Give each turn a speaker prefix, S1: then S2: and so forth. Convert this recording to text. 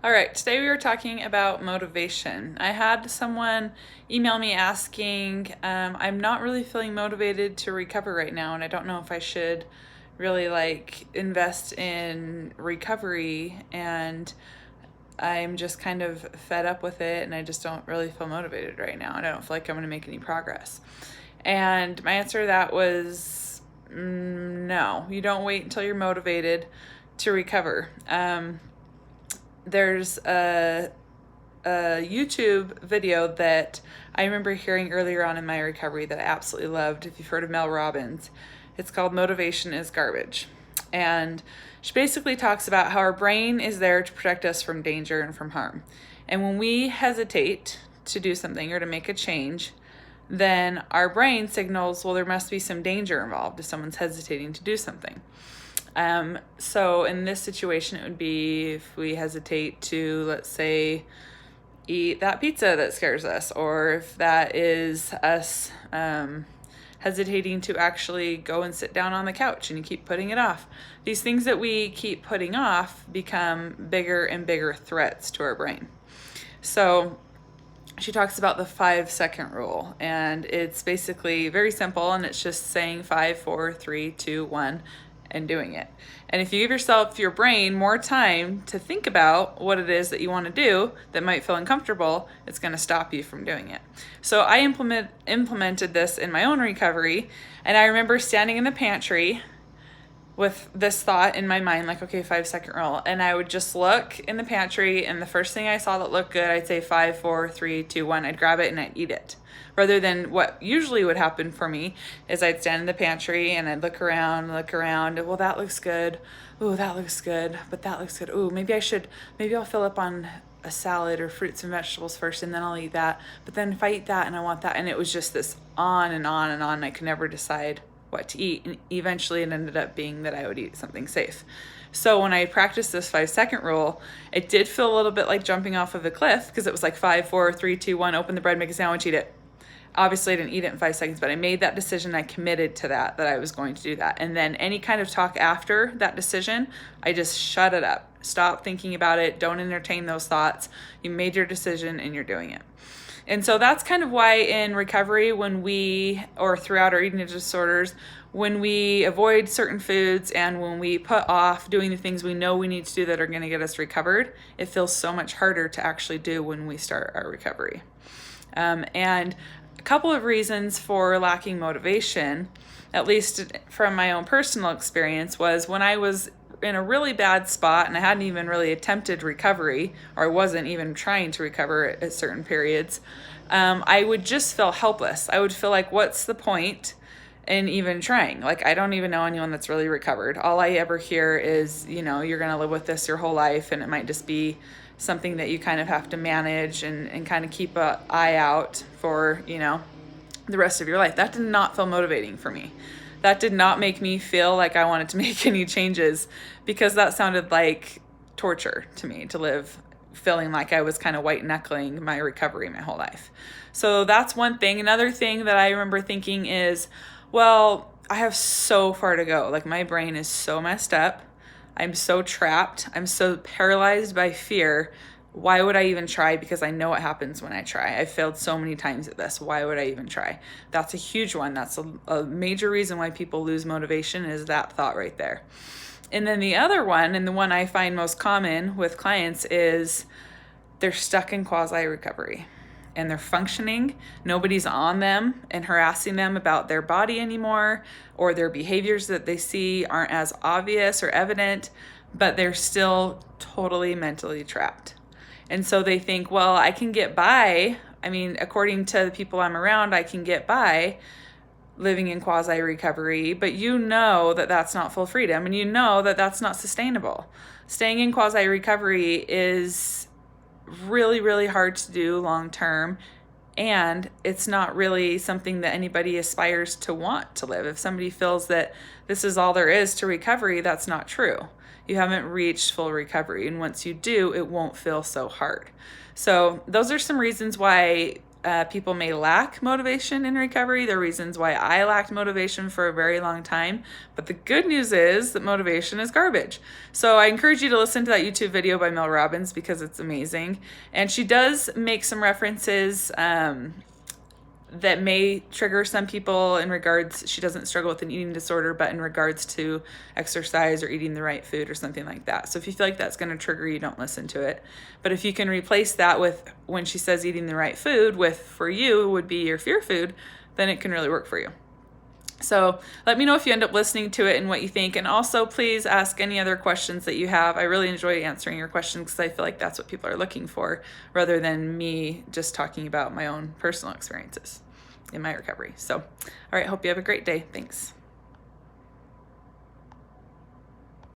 S1: All right, today we were talking about motivation. I had someone email me asking, I'm not really feeling motivated to recover right now, and I don't know if I should really invest in recovery, and I'm just kind of fed up with it, and I just don't really feel motivated right now, and I don't feel like I'm going to make any progress. And my answer to that was no, you don't wait until you're motivated to recover. There's a YouTube video that I remember hearing earlier on in my recovery that I absolutely loved. If you've heard of Mel Robbins, it's called Motivation is Garbage. And she basically talks about how our brain is there to protect us from danger and from harm. And when we hesitate to do something or to make a change, then our brain signals, well, there must be some danger involved if someone's hesitating to do something. So in this situation, it would be if we hesitate to, let's say, eat that pizza that scares us, or if that is us hesitating to actually go and sit down on the couch and you keep putting it off. These things that we keep putting off become bigger and bigger threats to our brain. So she talks about the 5-second rule, and it's basically very simple, and it's just saying 5, 4, 3, 2, 1 and doing it. And if you give your brain more time to think about what it is that you want to do that might feel uncomfortable, it's going to stop you from doing it. So I implemented this in my own recovery, and I remember standing in the pantry with this thought in my mind, like, okay, 5-second rule. And I would just look in the pantry, and the first thing I saw that looked good, I'd say 5, 4, 3, 2, 1. I'd grab it and I'd eat it. Rather than what usually would happen for me is I'd stand in the pantry and I'd look around. Well, that looks good. Ooh, that looks good. But that looks good. Ooh, maybe I'll fill up on a salad or fruits and vegetables first, and then I'll eat that. But then if I eat that and I want that, and it was just this on and on and on. I could never decide what to eat, and eventually it ended up being that I would eat something safe. So when I practiced this 5-second rule, it did feel a little bit like jumping off of a cliff, because it was like 5, 4, 3, 2, 1, open the bread, make a sandwich, eat it. Obviously I didn't eat it in 5 seconds, but I made that decision. I committed to that I was going to do that. And then any kind of talk after that decision, I just shut it up. Stop thinking about it. Don't entertain those thoughts. You made your decision and you're doing it. And so that's kind of why in recovery, or throughout our eating disorders, when we avoid certain foods and when we put off doing the things we know we need to do that are going to get us recovered, it feels so much harder to actually do when we start our recovery. And a couple of reasons for lacking motivation, at least from my own personal experience, was when I was in a really bad spot and I hadn't even really attempted recovery, or I wasn't even trying to recover at certain periods, I would just feel helpless. I would feel like, what's the point in even trying? Like, I don't even know anyone that's really recovered. All I ever hear is, you're going to live with this your whole life, and it might just be something that you kind of have to manage and kind of keep an eye out for, the rest of your life. That did not feel motivating for me. That did not make me feel like I wanted to make any changes, because that sounded like torture to me, to live feeling like I was kind of white knuckling my recovery my whole life. So that's one thing. Another thing that I remember thinking is, well, I have so far to go. Like, my brain is so messed up. I'm so trapped. I'm so paralyzed by fear. Why would I even try? Because I know what happens when I try. I've failed so many times at this. Why would I even try? That's a huge one. That's a major reason why people lose motivation, is that thought right there. And then the other one, and the one I find most common with clients, is they're stuck in quasi-recovery and they're functioning. Nobody's on them and harassing them about their body anymore, or their behaviors that they see aren't as obvious or evident, but they're still totally mentally trapped. And so they think, well, I can get by. I mean, according to the people I'm around, I can get by living in quasi-recovery, but that that's not full freedom, and that that's not sustainable. Staying in quasi-recovery is really, really hard to do long term, and it's not really something that anybody aspires to want to live. If somebody feels that this is all there is to recovery, that's not true. You haven't reached full recovery, and once you do, it won't feel so hard. So those are some reasons why people may lack motivation in recovery. There are reasons why I lacked motivation for a very long time. But the good news is that motivation is garbage. So I encourage you to listen to that YouTube video by Mel Robbins because it's amazing. And she does make some references that may trigger some people in regards, she doesn't struggle with an eating disorder, but in regards to exercise or eating the right food or something like that. So if you feel like that's going to trigger you, don't listen to it. But if you can replace that with, when she says eating the right food, with for you would be your fear food, then it can really work for you. So let me know if you end up listening to it and what you think. And also please ask any other questions that you have. I really enjoy answering your questions because I feel like that's what people are looking for rather than me just talking about my own personal experiences in my recovery. So, all right, hope you have a great day. Thanks.